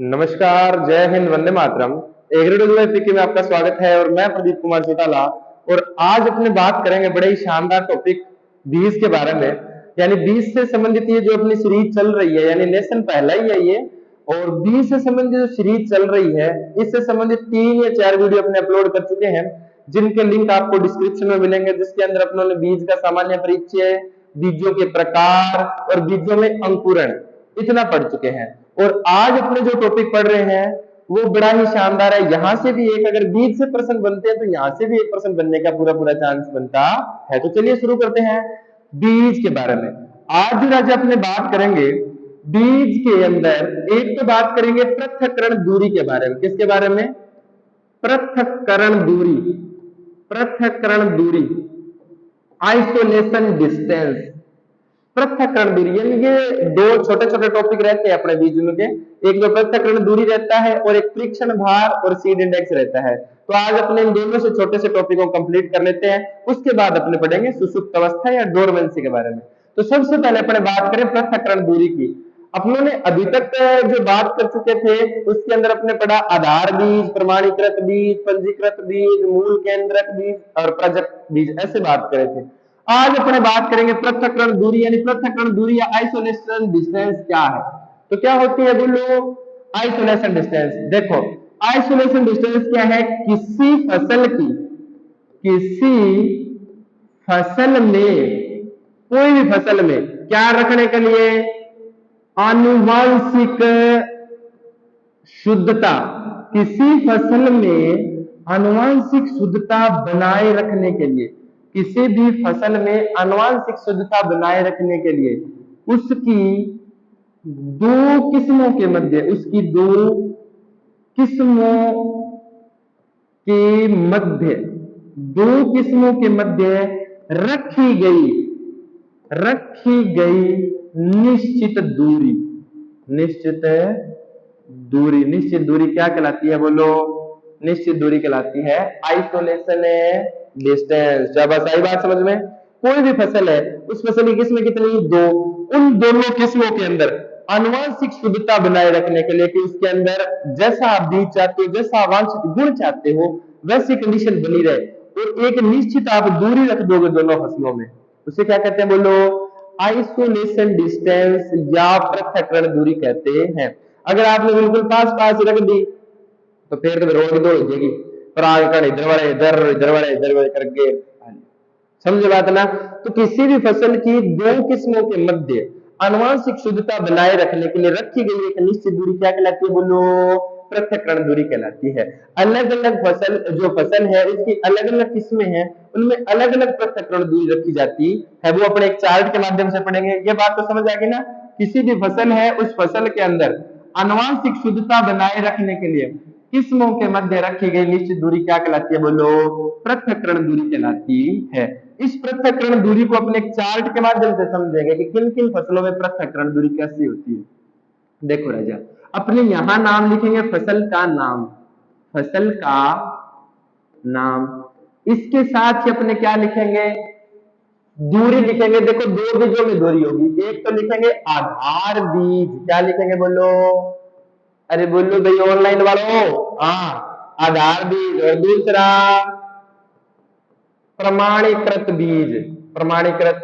नमस्कार, जय हिंद, वंदे मातरम। एग्रीडोलॉजी में आपका स्वागत है और मैं प्रदीप कुमार चौटाला। और आज अपने बात करेंगे बड़े ही शानदार टॉपिक बीज के बारे में। यानी बीज से संबंधित ये जो अपनी सीरीज चल रही है, यानी नेशन पहला ही है ये। और बीज से संबंधित जो सीरीज चल रही है, इससे संबंधित 3 या 4 वीडियो अपने अपलोड कर चुके हैं, जिनके लिंक आपको डिस्क्रिप्शन में मिलेंगे। जिसके अंदर अपनों ने बीज का सामान्य परिचय, बीजों के प्रकार और बीजों में अंकुरण इतना पढ़ चुके हैं। और आज अपने जो टॉपिक पढ़ रहे हैं वो बड़ा ही शानदार है। यहां से भी एक, अगर बीज से प्रश्न बनते हैं तो यहां से भी एक प्रश्न बनने का पूरा पूरा चांस बनता है। तो चलिए शुरू करते हैं बीज के बारे में। आज जो आज अपने बात करेंगे बीज के अंदर, एक तो बात करेंगे पृथक्करण दूरी के बारे में। किसके बारे में? पृथक्करण दूरी। पृथक्करण दूरी, आइसोलेशन डिस्टेंस। पृथक्करण दूरी यानी ये दो छोटे छोटे टॉपिक रहते हैं अपने बीज में के। एक जो पृथक्करण दूरी रहता है और एक परीक्षण भार और सीड इंडेक्स रहता है। तो आज अपने इन दोनों से छोटे से टॉपिक को कंप्लीट कर लेते हैं। उसके बाद अपने पढ़ेंगे सुषुप्त अवस्था या डोरमेंसी के बारे में। तो सबसे पहले अपने बात करें पृथक्करण दूरी की। अपनों ने अभी तक जो बात कर चुके थे उसके अंदर अपने पढ़ा आधार बीज, प्रमाणीकृत बीज, पंजीकृत बीज, मूल केंद्रक बीज और प्रजक बीज, ऐसे बात करे थे। आज अपने बात करेंगे पृथक्करण दूरी, यानी पृथक्करण दूरी या आइसोलेशन डिस्टेंस क्या है। तो क्या होती है बोलो? Isolation distance. देखो, आइसोलेशन डिस्टेंस क्या है? किसी फसल की, किसी फसल में, कोई भी फसल में क्या रखने के लिए? आनुवांशिक शुद्धता। किसी फसल में आनुवांशिक शुद्धता बनाए रखने के लिए, किसी भी फसल में आनुवांशिक शुद्धता बनाए रखने के लिए उसकी दो किस्मों के मध्य, उसकी दो किस्मों के मध्य, दो किस्मों के मध्य रखी गई निश्चित दूरी। निश्चित दूरी, निश्चित दूरी क्या कहलाती है बोलो? निश्चित दूरी कहलाती है आइसोलेशन डिस्टेंस। जब सही बात समझ में? कोई भी फसल है, उस फसल की किस्में कितनी? दो। उन दोनों किस्मों के अंदर आनुवांशिक शुद्धता बनाए रखने के लिए कि उसके अंदर जैसा आप बीज चाहते हो, जैसा वांछित गुण चाहते हो, वैसी कंडीशन बनी रहे और एक निश्चित आप दूरी रख दोगे दोनों फसलों में, उसे क्या कहते हैं बोलो? आइसोलेशन डिस्टेंस या पृथक्करण दूरी कहते हैं। अगर आपने बिल्कुल पास पास रख दी तो फिर तो रोड दौड़ जाएगी, परागकण इधर वाले इधर, इधर वाले इधर करके, समझे बात ना? तो किसी भी फसल की दो किस्मों के मध्य आनुवांशिक शुद्धता बनाए रखने के लिए रखी गई एक निश्चित दूरी क्या कहलाती है बोलो? पृथक्करण दूरी कहलाती है। अलग अलग फसल, जो फसल है उसकी अलग अलग किस्में हैं, उनमें अलग अलग पृथक्करण दूरी रखी जाती है। वो अपने एक चार्ट के माध्यम से पढ़ेंगे। ये बात तो समझ आ गई ना? किसी भी फसल है, उस फसल के अंदर आनुवांशिक शुद्धता बनाए रखने के लिए किस्मों के मध्य रखी गई निश्चित दूरी क्या कहलाती है बोलो? पृथक्करण दूरी कहलाती है। इस पृथक्करण दूरी को अपने एक चार्ट के माध्यम से समझेंगे कि किन किन फसलों में पृथक्करण दूरी कैसी होती है। देखो राजा, अपने यहां नाम लिखेंगे फसल का नाम, फसल का नाम। इसके साथ ही अपने क्या लिखेंगे? दूरी लिखेंगे। देखो, दो बीजों में दूरी होगी। एक तो लिखेंगे आधार बीज, क्या लिखेंगे बोलो? अरे बोलो भाई ऑनलाइन वालों, हाँ, आधार बीज। और दूसरा प्रमाणीकृत बीज, प्रमाणीकृत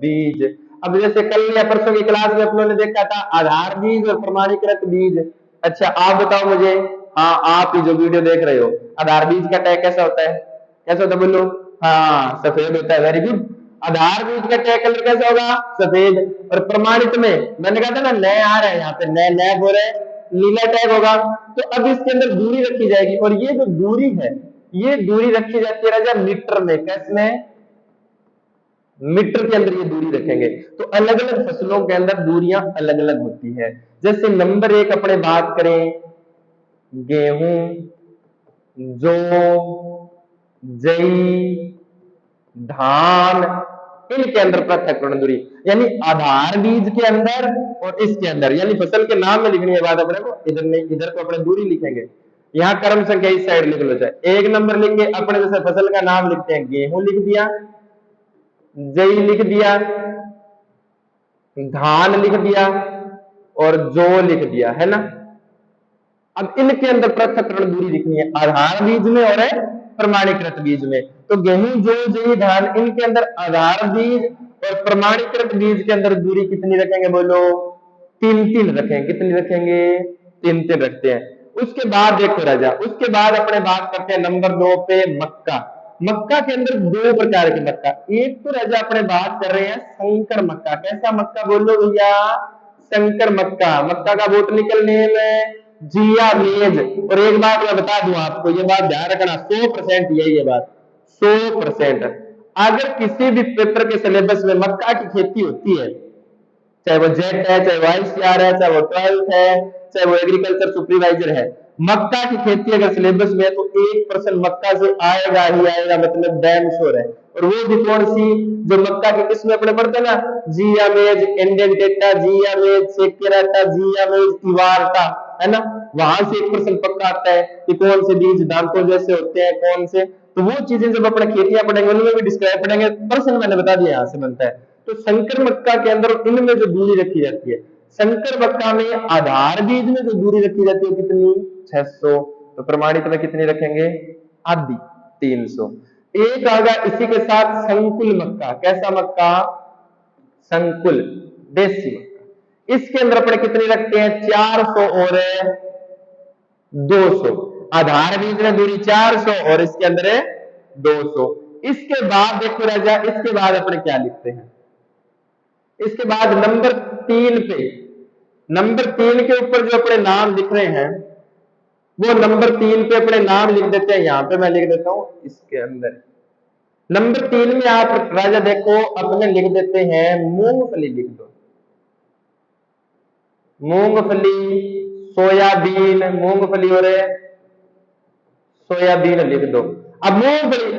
बीज। अब जैसे कल या परसों की क्लास में अपनों ने देखा था आधार बीज और प्रमाणीकृत बीज। अच्छा, आप बताओ मुझे, हाँ आप ही जो वीडियो देख रहे हो, आधार बीज का टैग कैसा होता है? कैसा होता है बोलो? हाँ, सफेद होता है। Very good. आधार बीज का टैग कलर कैसा होगा? सफेद। और प्रमाणित में मैंने कहा था ना, नए आ रहे हैं यहाँ पे, नए नए हो रहे, नीला टैग होगा। तो अब इसके अंदर दूरी रखी जाएगी और ये जो दूरी है, ये दूरी रखी जाती है राजा मीटर में। कैसमें? मीटर के अंदर ये दूरी रखेंगे। तो अलग अलग फसलों के अंदर दूरियां अलग अलग होती है। जैसे नंबर 1 अपने बात करें, गेहूं, जौ, जई, धान, इनके अंदर पृथक्करण दूरी, यानी आधार बीज के अंदर और इसके अंदर, यानी फसल के नाम में लिखनी है बात अपने को। इधर नहीं, इधर को अपने दूरी लिखेंगे। यहाँ क्रम संख्या इस साइड लिख लो। चाहे 1 नंबर लिखेंगे अपने, जैसे फसल का नाम लिखते हैं, गेहूं लिख दिया, जई लिख दिया, धान लिख दिया और जौ लिख दिया, है ना? अब इनके अंदर पृथक्करण दूरी लिखनी है, आधार बीज में और प्रमाणीकृत बीज में। तो गेहूं, जौ, जई, धान, इनके अंदर आधार बीज और प्रमाणीकृत बीज के अंदर दूरी कितनी रखेंगे बोलो? 3-3 रखेंगे। कितनी रखेंगे? 3-3 रखते हैं। उसके बाद देखो राजा, उसके बाद अपने बात करते हैं नंबर 2 पे, मक्का। मक्का के अंदर 2 प्रकार के मक्का। एक तो राजा अपने बात कर रहे हैं संकर मक्का। कैसा मक्का बोलो भैया? संकर मक्का। मक्का का बोटनिकल नेम है जिया मेज। और एक बात मैं बता दूं आपको, ये बात ध्यान रखना, 100% यही है बात, 100%। अगर किसी भी पेपर के सिलेबस में मक्का की खेती होती है, चाहे वो जेट है, चाहे वो आईसीआर है, चाहे वो 12th है, चाहे वो एग्रीकल्चर सुपरवाइजर है, मक्का की खेती अगर सिलेबस में है तो 1% मक्का से आएगा ही आएगा, मतलब डैम श्योर है। और वो भी कौन सी? जो मक्का की किस्में अपने पढ़ते ना, जिया मेज, इंडेंटेटा, जिया मेज, सेकेराटा, जिया मेज, इवाल्टा, है ना, वहां से 1% पक्का आता है कि कौन से बीज दांतों जैसे होते हैं, कौन से। तो वो चीजें जब अपने खेतियां पढ़ेंगे उनमें भी डिस्क्राइब पढ़ेंगे, पर्सन मैंने बता दिया यहाँ से बनता है। तो संकर मक्का के अंदर इनमें जो दूरी रखी जाती है, संकर मक्का में आधार बीज में जो दूरी रखी जाती है कितनी? 600। तो प्रमाणित में कितनी रखेंगे? आधी, 300। एक आगा इसी के साथ संकुल मक्का। कैसा मक्का? संकुल, देसी मक्का। इसके अंदर अपने कितनी रखते हैं? 400 और 200। आधार बीज में दूरी 400 और इसके अंदर है 200। इसके बाद देखो राजा, इसके बाद अपने क्या लिखते हैं? इसके बाद नंबर 3 पे, नंबर 3 के ऊपर जो अपने नाम लिख रहे हैं, वो नंबर 3 पे अपने नाम लिख देते हैं। यहां पे मैं लिख देता हूं इसके अंदर। नंबर 3 में आप राजा देखो अपने लिख देते हैं मूंगफली। लिख दो मूंगफली, सोयाबीन, मूंगफली और सोयाबीन लिख दो। अब मूंगफली,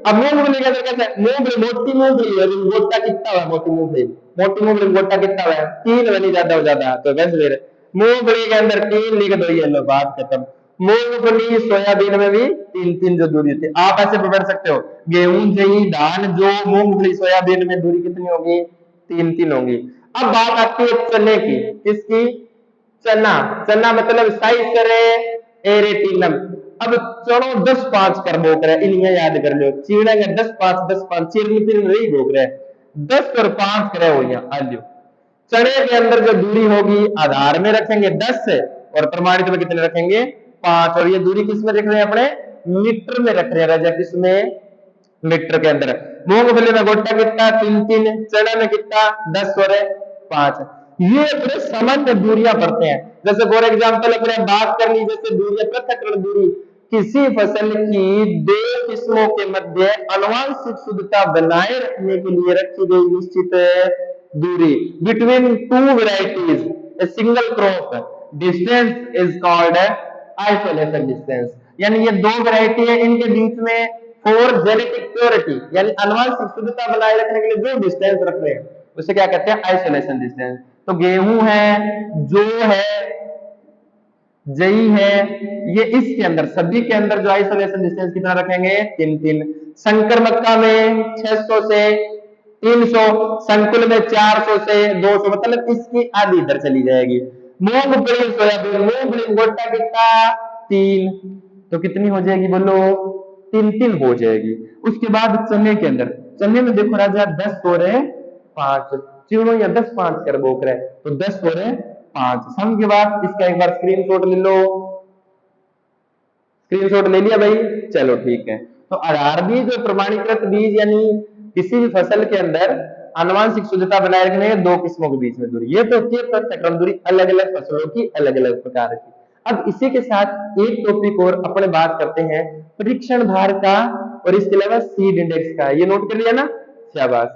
अब मूंगफली का कैसे? मूंगफली मोटी मूंगफली है, गोटा कितना हुआ? मोटी मूंगफली, मोटी मूंगफली गोटा कितना हुआ? 3 बनी, ज्यादा हो जाता है तो बस फिर मूंगफली के अंदर 3 लिख दो, ये लो बात खत्म। मूंगफली, सोयाबीन में भी 3-3 जो दूरी होती है। आप ऐसे पकड़ सकते हो, गेहूं, जई, धान, जो, मूंगफली, सोयाबीन में दूरी कितनी होगी? 3-3 होगी। अब बात आती है चने की। किसकी? चना। चना मतलब साइसरे एरेटिनम। अब चनो 10-5 कर बोक रहे, इन्हें याद कर लो। चीड़ेंगे 10-5, 10-5, चिरनी फिर नहीं बोक रहे, 10 और 5 करे हो यहाँ आलू। चने के अंदर जो दूरी होगी आधार में रखेंगे 10 और प्रमाणित में कितने रखेंगे? 5। और ये दूरी किस में रख रहे हैं? अपने मीटर में रख रहे हैं राजा। किसमें? मीटर के अंदर। मूंगफली में गोटा कितना? 3-3। चना में कितना? 10 और 5। ये अपने सामान्य दूरियां पढ़ते हैं। जैसे फॉर एग्जाम्पल अपने बात कर ली, जैसे दूरियां, पृथक्करण दूरी, किसी फसल की 2 किस्मों के मध्य आनुवंशिक शुद्धता बनाए रखने के लिए रखी गई निश्चित दूरी। Between 2 varieties a single crop distance is called isolation distance. यानी ये 2 वैरायटी है, इनके बीच में फॉर जेनेटिक प्योरिटी यानी आनुवंशिक शुद्धता बनाए रखने के लिए जो डिस्टेंस रख रहे हैं उसे क्या कहते हैं? Isolation distance. तो गेहूं है, जो है, जई है, ये इसके अंदर सभी के अंदर जो आइसोलेशन डिस्टेंस कितना रखेंगे? 3-3। संकर मक्का में 600 से 300, संकुल में 400 से 200, मतलब इसकी आधी इधर चली जाएगी। मूंगफली, सोयाबीन, मूंगफली गोटा कितना? 3। तो कितनी हो जाएगी बोलो? 3-3 हो जाएगी। उसके बाद चने के अंदर, चने में देखो राजा 10 और 5, चिड़ो या 10-5 कर बोक रहे, तो 10 और 5 सम के बाद इसका एक बार स्क्रीनशॉट ले लो। स्क्रीनशॉट ले लिया भाई? चलो ठीक है। तो आधार बीज और प्रमाणीकृत बीज यानी किसी भी फसल के अंदर आनुवंशिक शुद्धता बनाए रखने के 2 किस्मों के बीच में दूरी, ये तो होती है पृथक्करण दूरी, अलग अलग फसलों की अलग अलग प्रकार की। अब इसी के साथ एक टॉपिक और अपने बात करते हैं परीक्षण भार का और इसके अलावा सीड इंडेक्स का। ये नोट कर लिया ना? शाबाश।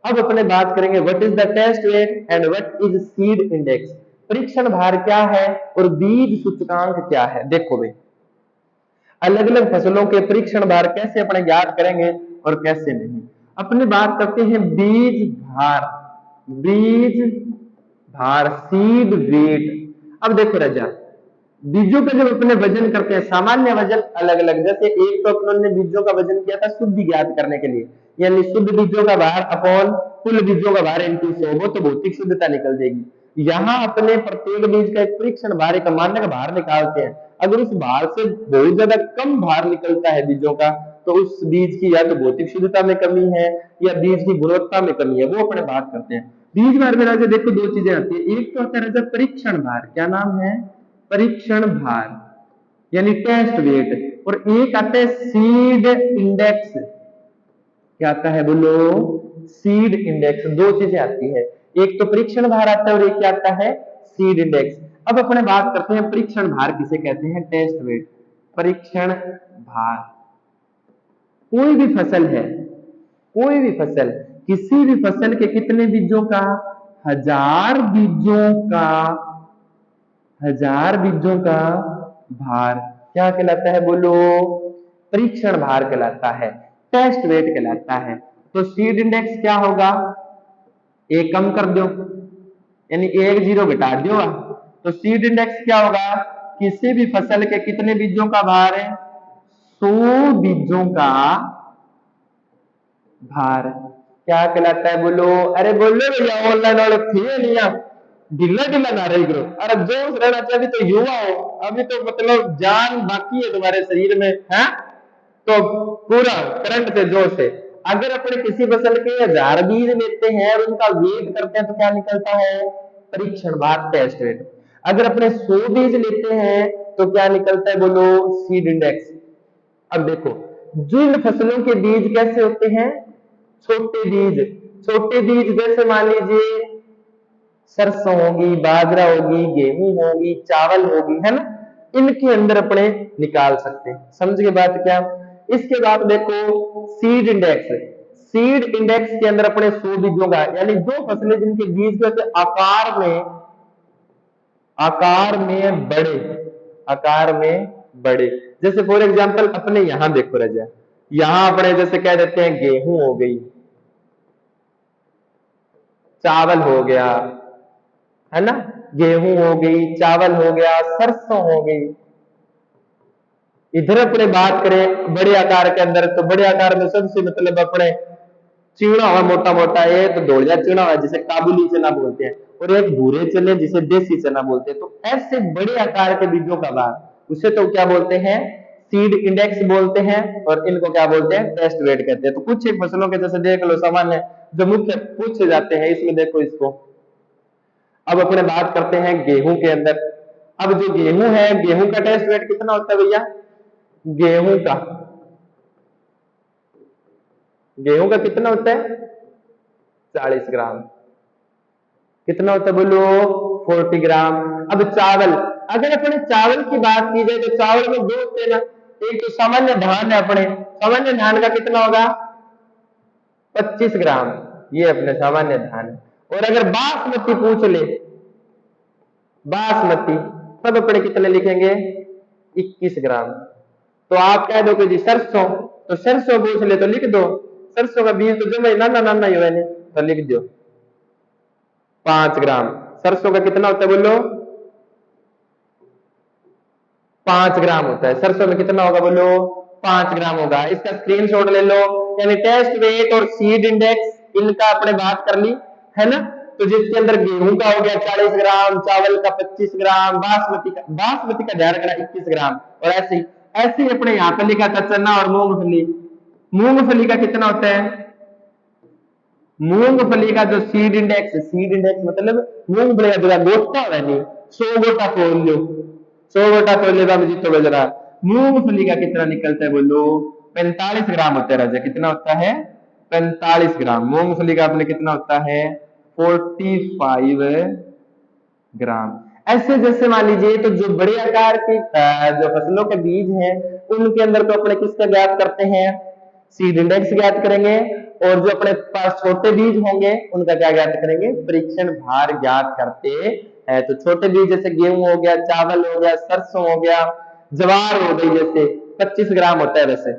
अब अपने बात करेंगे what is the test weight and what is seed index. परीक्षण भार क्या है और बीज सूचकांक क्या है। देखो भाई, अलग अलग फसलों के परीक्षण भार कैसे अपने ज्ञात करेंगे और कैसे नहीं। अपने बात करते हैं बीज भार। बीज भार, सीड वेट। अब देखो राजा, बीजों का जब अपने वजन करते हैं, सामान्य वजन अलग अलग, जैसे एक तो अपनों ने बीजों का वजन किया था शुद्ध ज्ञात करने के लिए, यानी शुद्ध बीजों का भार अपॉन कुल बीजों का भार इंटू 100, वो तो भौतिक शुद्धता निकल देगी। यहाँ अपने प्रत्येक बीज का एक परीक्षण भार, एक मानक भार निकालते हैं। अगर उस भार से बहुत ज्यादा कम भार निकलता है बीजों का, तो उस बीज की या तो भौतिक शुद्धता में कमी है या बीज की गुणवत्ता में कमी है, वो अपने बात करते हैं। बीज भार में राजा देखो दो चीजें आती है, एक तो आता है राजा परीक्षण भार, क्या नाम है, परीक्षण भार यानी टेस्ट वेट, और एक आता है सीड इंडेक्स, क्या आता है बोलो, सीड इंडेक्स। दो चीजें आती है, एक तो परीक्षण भार आता है और एक क्या आता है, सीड इंडेक्स। अब अपने बात करते हैं परीक्षण भार किसे कहते हैं, टेस्ट वेट। परीक्षण भार, कोई भी फसल है, कोई भी फसल, किसी भी फसल के कितने बीजों का, 1000 बीजों का, 1000 बीजों का भार क्या कहलाता है बोलो, परीक्षण भार कहलाता है, टेस्ट वेट कहलाता है। तो सीड इंडेक्स क्या होगा, एक कम कर दो यानी एक जीरो घटा दो, तो सीड इंडेक्स क्या होगा, किसी भी फसल के कितने बीजों का भार है, 100 बीजों का भार क्या कहलाता है बोलो, अरे बोलो भैया ऑनलाइन वाले थे नहीं आप, ढीला ढीला ना रही करो, अरे जोश रहना चाहिए, अभी तो युवा हो, अभी तो मतलब जान बाकी है तुम्हारे शरीर में है, तो पूरा करंट से जोश है। अगर अपने किसी फसल के 1000 बीज लेते हैं और उनका वेट करते हैं तो क्या निकलता है, परीक्षण भार, टेस्ट वेट। अगर अपने 100 बीज लेते हैं तो क्या निकलता है बोलो, सीड इंडेक्स। अब देखो जिन फसलों के बीज कैसे होते हैं, छोटे बीज, छोटे बीज जैसे मान लीजिए सरसों होगी, बाजरा होगी, गेहूं होगी, चावल होगी, है ना, इनके अंदर अपने निकाल सकते हैं, समझ गए बात क्या। इसके बाद देखो सीड इंडेक्स, सीड इंडेक्स के अंदर अपने 100 बीजों का, यानी जो फसलें जिनके बीज के आकार में, आकार में बड़े, आकार में बड़े, जैसे फॉर एग्जांपल अपने यहां देखो रजा, यहां अपने जैसे कह देते हैं गेहूं हो गई, चावल हो गया, है ना, गेहूं हो गई, चावल हो गया, सरसों हो गई। इधर अपने बात करें बड़े आकार के अंदर, तो बड़े आकार में सबसे मतलब अपने चीड़ा हुआ मोटा मोटा, एक तो धोलिया चीड़ा हुआ जिसे काबुली चना बोलते हैं, और एक भूरे चने जिसे देसी चना बोलते हैं। तो ऐसे बड़े आकार के बीजों का भार उसे तो क्या बोलते हैं, सीड इंडेक्स बोलते हैं, और इनको क्या बोलते हैं, टेस्ट वेट कहते हैं। तो कुछ एक फसलों के जैसे देख लो सामान्य जो मुख्य पूछे जाते हैं, इसमें देखो इसको। अब अपने बात करते हैं गेहूं के अंदर। अब जो गेहूं है, गेहूं का टेस्ट वेट कितना होता है भैया, गेहूं का, गेहूं का कितना होता है, 40 ग्राम। कितना होता है बोलो, 40 ग्राम। अब चावल, अगर अपने चावल की बात की जाए तो चावल में दो होते हैं ना, एक तो सामान्य धान है, अपने सामान्य धान का कितना होगा, 25 ग्राम, ये अपने सामान्य धान है। और अगर बासमती पूछ ले, बासमती, तब अपने कितने लिखेंगे, 21 ग्राम। तो आप कह दो कि जी सरसों, तो सरसों पूछ ले तो लिख दो, सरसों का बीज तो जमा नाना नाना ही है, तो लिख दो 5 ग्राम। सरसों का कितना होता है बोलो, 5 ग्राम होता है। सरसों में कितना होगा बोलो, 5 ग्राम होगा। इसका स्क्रीनशॉट ले लो। यानी टेस्ट वेट और सीड इंडेक्स इनका अपने बात कर ली, है ना। तो जिसके अंदर गेहूं का हो गया 40 ग्राम, चावल का 25 ग्राम, बासमती का ध्यान रखना 21 ग्राम। और ऐसे ही अपने यहाँ पे लिखा था चना और मूंगफली। मूंगफली का कितना होता है, मूंगफली का जो सीड इंडेक्स मतलब मूंगफली का गोटा है नहीं, 100 गोटा खोल लो, 100 गोटा खोल लेगा मुझे तो बज रहा। मूंगफली का कितना निकलता है बोलो, 45 ग्राम होता है राजा। कितना होता है, 45 ग्राम। मूंगफली का अपने कितना होता है, 45 ग्राम। ऐसे जैसे मान लीजिए, तो जो बड़े आकार की जो फसलों के बीज हैं उनके अंदर तो अपने किसका ज्ञात करते हैं, सीड इंडेक्स ज्ञात करेंगे। और जो अपने पास छोटे बीज होंगे उनका क्या ज्ञात करेंगे, परीक्षण भार ज्ञात करते हैं। तो छोटे बीज जैसे गेहूं हो गया, चावल हो गया, सरसों हो गया, ज्वार हो गई, जैसे 25 ग्राम होता है वैसे,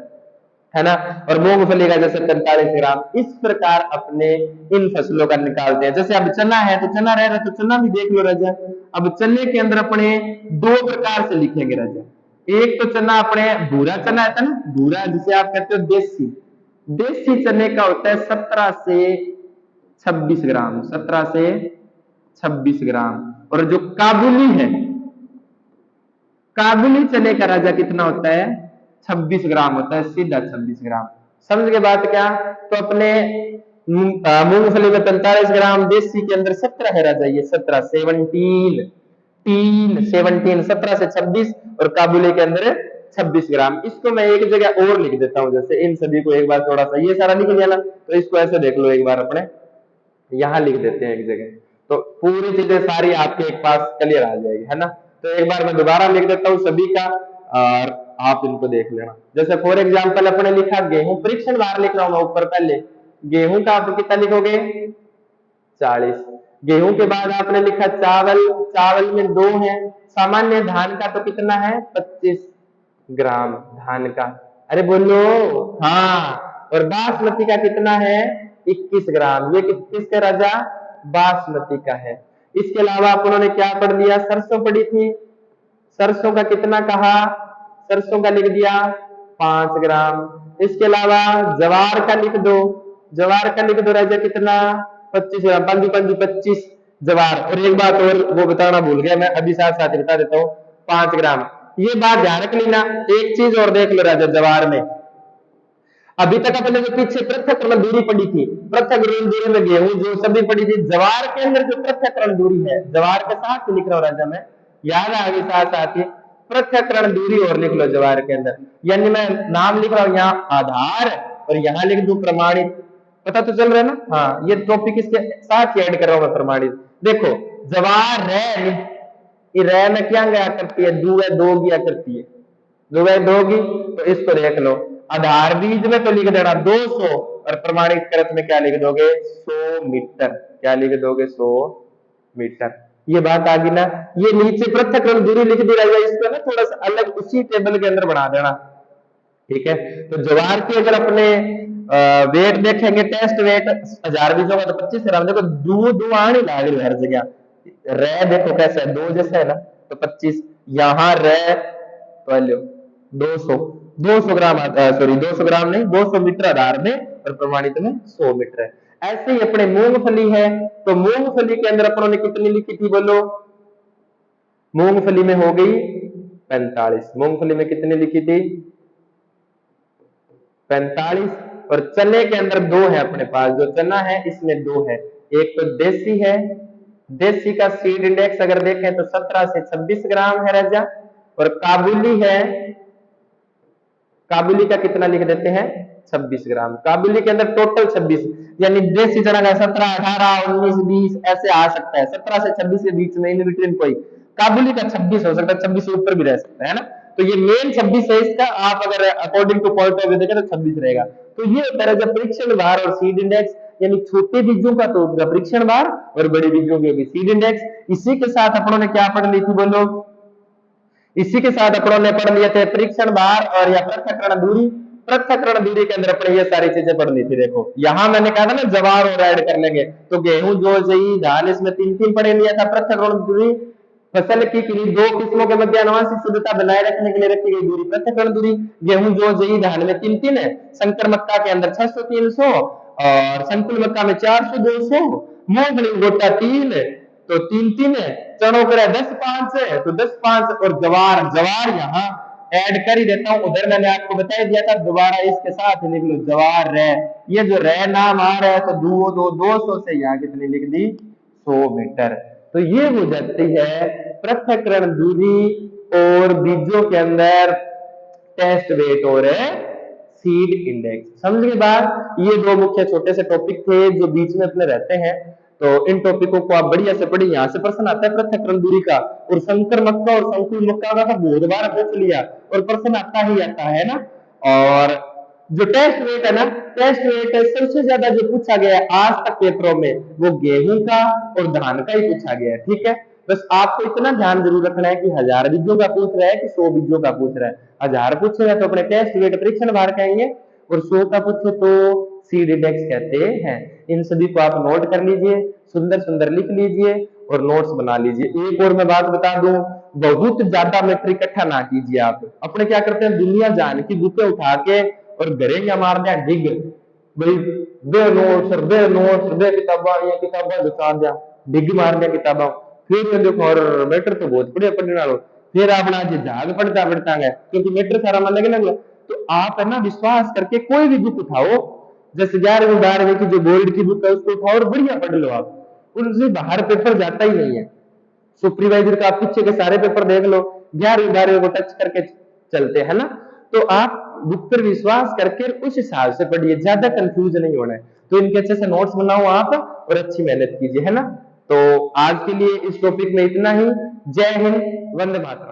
है ना। और मूंगफली का जैसे 45 ग्राम। इस प्रकार अपने इन फसलों का निकालते हैं। जैसे अब चना है तो चना रह रहा है, तो चना भी देख लो राजा। अब चने के अंदर अपने दो प्रकार से लिखेंगे राजा। एक तो चना अपने भूरा चना है ना, भूरा जिसे आप कहते हो देसी, देसी चने का होता है 17 से 26 ग्राम, 17 से 26 ग्राम। और जो काबुली है, काबुली चने का राजा कितना होता है? 26 ग्राम होता है, सीधा 26 ग्राम। समझ के बात क्या? तो अपने मूंगफली में 45 ग्राम, देसी के अंदर 17 है राजा, ये 17 17 17 17 से 26, और काबुली के अंदर 26 ग्राम। इसको मैं एक जगह और लिख देता हूं, जैसे इन सभी को एक बार थोड़ा सा ये सारा लिख लिया ना, तो इसको ऐसे देख लो एक बार, अपने यहाँ लिख देते हैं एक जगह, तो पूरी चीजें सारी आपके एक पास क्लियर आ जाएगी, है ना। तो एक बार मैं दोबारा लिख देता हूँ सभी का, और आप इनको देख लेना। जैसे फॉर एग्जाम्पल अपने लिखा गेहूं, परीक्षण भार लिख रहा हूं मैं ऊपर, पहले गेहूं का आप कितना लिखोगे? 40। गेहूं के बाद आपने लिखा चावल, चावल में 2 है। सामान्य धान का तो कितना है? 25 ग्राम धान का, अरे बोलो हाँ। और बासमती का कितना है? 21 ग्राम। ये किसका राजा? बासमती का है। इसके अलावा आप उन्होंने क्या पढ़ लिया? सरसों पढ़ी थी, सरसों का कितना कहा? सरसों का लिख दिया 5 ग्राम। इसके अलावा जवार का लिख दो, जवार का लिख दो राजा कितना? 25 ग्राम, 5 5 25 जवार। और एक बात और वो बताना भूल गया मैं, अभी साथ साथ बता देता हूँ, 5 ग्राम। ये बात ध्यान रख लेना। एक चीज और देख लो राजा, जवार में अभी तक अपने जो पीछे पृथक्करण दूरी पड़ी थी, पृथक्करण दूरी में गेहूं जो सभी पड़ी थी, जवार के अंदर जो पृथक्करण दूरी है, जवार के साथ लिख रहा हूं राजा मैं, याद आ गई साथ साथ ही पृथक्करण दूरी और लिख लो जवार के अंदर। यानी मैं नाम लिख रहा हूं यहाँ आधार, और यहाँ लिख दू प्रमाणित। पता तो चल रहा है ना? हाँ, ये टॉपिक इसके साथ ऐड कर रहा हूं मैं, प्रमाणित। देखो जवार रे में क्या गया करती है? दो गया करती है, दोगी, तो इसको देख लो। आधार बीज में तो लिख देना 200, और प्रमाणित करत में क्या लिख दोगे? 100 मीटर। क्या लिख दोगे? 100 मीटर। ये बात आ गई ना। ये नीचे पृथक्करण दूरी लिख दी रहेगा, इसको ना थोड़ा सा अलग उसी टेबल के अंदर बना देना, ठीक है। तो ज्वार की अगर अपने वेट देखेंगे, टेस्ट वेट 1000 बीजों का तो 25 ग्राम। देखो दो आने लाग रही हर जगह, रे देखो कैसा है, 2 जैसा है ना, तो 25। यहाँ रे तो लो 200 ग्राम, सॉरी 200 ग्राम नहीं, 200 मीटर आधार में, और प्रमाणित में 100 मीटर है। ऐसे ही अपने मूंगफली है, तो मूंगफली के अंदर अपनों ने कितनी लिखी थी बोलो? मूंगफली में हो गई 45। मूंगफली में कितनी लिखी थी? 45। और चने के अंदर 2 है अपने पास, जो चना है इसमें 2 है। एक तो देसी है, देसी का सीड इंडेक्स अगर देखें तो 17 से 26 ग्राम है राजा। और काबुली है, काबुली का कितना लिख देते हैं? 26 ग्राम। काबुली के अंदर टोटल 26, यानी देसी चना का 17 18 19 20 ऐसे आ सकता है, 17 से 26 के बीच में, इन बिटवीन कोई। काबुली का 26 हो सकता है, 26 से ऊपर भी रह सकता है ना। तो ये मेन 26 है इसका, आप अगर according two point of view देखें तो 26 रहेगा। तो ये होता है जब परीक्षण भार और सीड इंडेक्स, यानी छोटे बीजों का तो परीक्षण भार, और बड़े बीजों के भी सीड इंडेक्स। इसी के साथ अपनों ने क्या पढ़ ली थी बोलो? इसी के साथ अपनों ने पढ़ लिए थे परीक्षण भार और या पृथक्करण दूरी। पृथक्करण दूरी के अंदर अपने ये सारी चीजें पढ़ ली थी। देखो यहां मैंने कहा था ना जवार और ऐड कर लेंगे, तो गेहूं जो जई धान इसमें 3 पढ़ लिया था। पृथक्करण दूरी फसल की किन्हीं 2 किस्मों के मध्य अनुवांशिक शुद्धता बनाए रखने के लिए रखी गई दूरी पृथक्करण दूरी। गेहूं जो जई धान में 3 है, संकर मक्का के अंदर 600 300, और संकुल मक्का में 400 200, मूंगफली गोटा 3, तो 3 है। चनों पर 10 5 है, तो 10 5, और जवार, जवार यहाँ ऐड कर ही देता हूं। उधर मैंने आपको बता दिया था, दोबारा इसके साथ लिख लो जवार रे। ये जो रे नाम आ रहा है, तो 200 से यहाँ कितनी लिख दी? 100 मीटर। तो ये हो जाती है पृथक्करण दूरी और बीजों के अंदर टेस्ट वेट और सीड इंडेक्स। समझ गए बात? ये 2 मुख्य छोटे से टॉपिक थे जो बीच में अपने रहते हैं। तो इन टॉपिकों को आप बढ़िया से पढ़िए। यहाँ से प्रश्न आता है पृथक्करण दूरी का, और संकर मक्का और संकुल मक्का का बहुत बार पूछ लिया, और प्रश्न आता ही आता है ना। और जो टेस्ट वेट है ना, टेस्ट वेट सबसे ज्यादा जो पूछा गया है आज तक पेपरों में, वो गेहूं का और धान का ही पूछा गया है, ठीक है। बस आपको इतना ध्यान जरूर रखना है कि 1000 बीजों का पूछ रहा है कि 100 बीजों का पूछ रहा है। 1000 पूछेगा तो अपने टेस्ट वेट परीक्षण भार कहेंगे, और 100 का पूछे तो सीड इंडेक्स कहते हैं। इन सभी को आप नोट कर लीजिए, सुंदर सुंदर लिख लीजिए और नोट्स बना लीजिए। एक और मैं बात बता दूं, बहुत ज्यादा मैट्रिक इकट्ठा ना कीजिए। आप अपने क्या करते हैं, दुनिया जान की बुकें उठा के और घरे या मार दिया डिग, भाई दे नोट्स दे किताबा, ये किताबा दिखा दिया, डिग मार दिया किताबा, फिर देखो और मैटर तो बहुत बढ़िया पढ़ने वालों, फिर अपना जो झाग पढ़ता पढ़ता है, क्योंकि मैटर सारा मन लगे लग। तो आप है ना विश्वास करके कोई भी बुक उठाओ, जैसे 11वीं 12वीं की जो बोर्ड की बुक है उसको उठाओ और बढ़िया पढ़ लो आप, उनसे बाहर पेपर जाता ही नहीं है। सुपरवाइजर का आप पीछे के सारे पेपर देख लो, 11वीं 12वीं को टच करके चलते हैं ना। तो आप बुक पर विश्वास करके उस हिसाब से पढ़िए, ज्यादा कंफ्यूज नहीं होना है। तो इनके अच्छे से नोट्स बनाओ आप और अच्छी मेहनत कीजिए, है ना। तो आज के लिए इस टॉपिक में इतना ही। जय हिंद, वंदे मातरम।